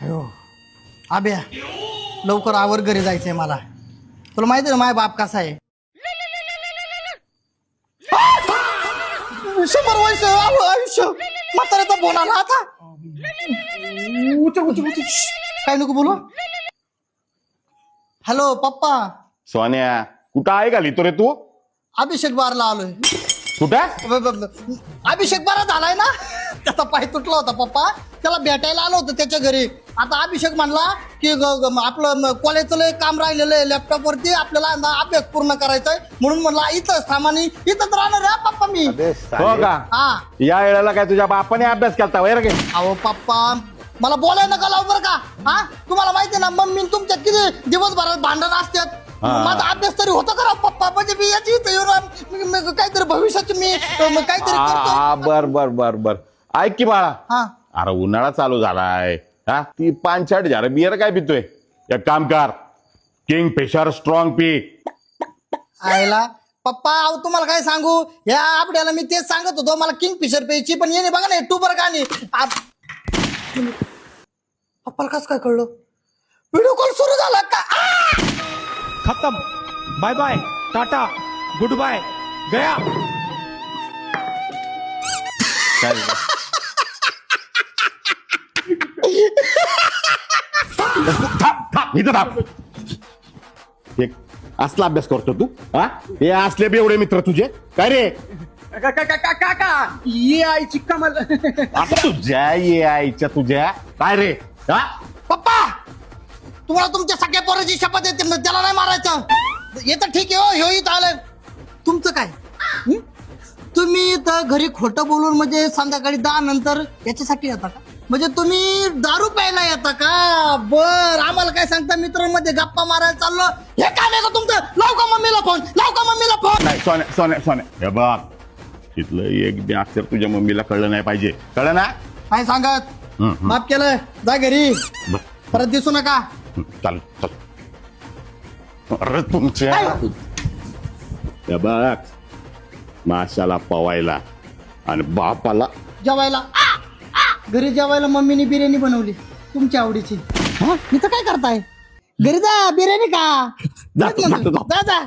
हो आब्या लवकर आवर घरी जायचंय मला. तुला माहिती आहे ना माझा बाप कसा आहे. 100 वर्ष आयुष्य म्हाताऱ्याचा फोन आला आता. काय नको बोलू. हॅलो पप्पा. सोन्या कुठं आहे का लिहितो रे तू? अभिषेक बारला आलोय. कुठं? अभिषेक बारा झालाय ना. त्याचा पाय तुटला होता पप्पा. त्याला भेटायला आलो होतं त्याच्या घरी. आता अभिषेक म्हणला की आपलं कॉलेजचं लय काम राहिलेलं आहे लॅपटॉप वरती आपल्याला अभ्यास पूर्ण करायचा आहे म्हणून म्हणला इथं सामानी इथंच राहणार आहे पप्पा मी. हो का? हा या वेळेला काय तुझ्या बापाने अभ्यास केलता वैर गे? अहो पप्पा मला बोलायला नका लावू बरं का. हा तुम्हाला माहिती ना मम्मी तुमच्यात किती दिवसभरात भांडण असतात. माझा अभ्यास तरी होता करा पप्पा म्हणजे मी याची काहीतरी भविष्याची मी काहीतरी करतो. बर बर बर बर ऐक की बाळा. हा अरे उन्हाळा चालू झालाय. हा ती 5-6 जार बियर काय पितोय? एक काम कर किंग फिशर स्ट्रॉंग पी. आयला पप्पा अहो तुम्हाला काय सांगू या आपल्याला मी तेच सांगत होतो मला किंग फिशर प्यायची पण येणे बघा ना टूबर गाणी. पप्पाला कसं काय कळलं? व्हिडिओ कॉल सुरू झाला का? खत्म. बाय बाय टाटा गुड बाय गया. एक असला अभ्यास करतो तू? हा हे असले बेवडे मित्र तुझे काय रे? काका ये आईची कमाल. आता तुझ्या ये आईच्या तुझ्या काय रे? हा पप्पा तुम्हाला तुमच्या सगळ्या पोराची शपथ येते ना, त्याला नाही मारायचं. येतं ठीक आहे हो ह्यो इथं आलंय. तुमचं काय तुम्ही इथं घरी खोटं बोलून म्हणजे संध्याकाळी 10 नंतर याच्यासाठी येता का? म्हणजे तुम्ही दारू प्यायला येता का? बर आम्हाला काय सांगता मित्रांमध्ये गप्पा मारायला चाललो हे काम आहे का तुमचं? लाव का मम्मीला फोन लाव का मम्मीला फोन. नाही सोन्या सोन्या सोन्या हे बघ तिथलं एक बी अक्षर तुझ्या मम्मीला कळलं नाही पाहिजे. कळलं ना? काय सांगत माफ केलं जा घरी परत दिसू नका. चल चल. अरे तुमच्या हे बघ माशाला पवायला आणि बापाला जेवायला घरी जेवायला मम्मीने बिर्याणी बनवली तुमच्या आवडीची. इथं काय करताय? घरी जा बिर्याणी का? जातो, जातो, जातो. जा जा.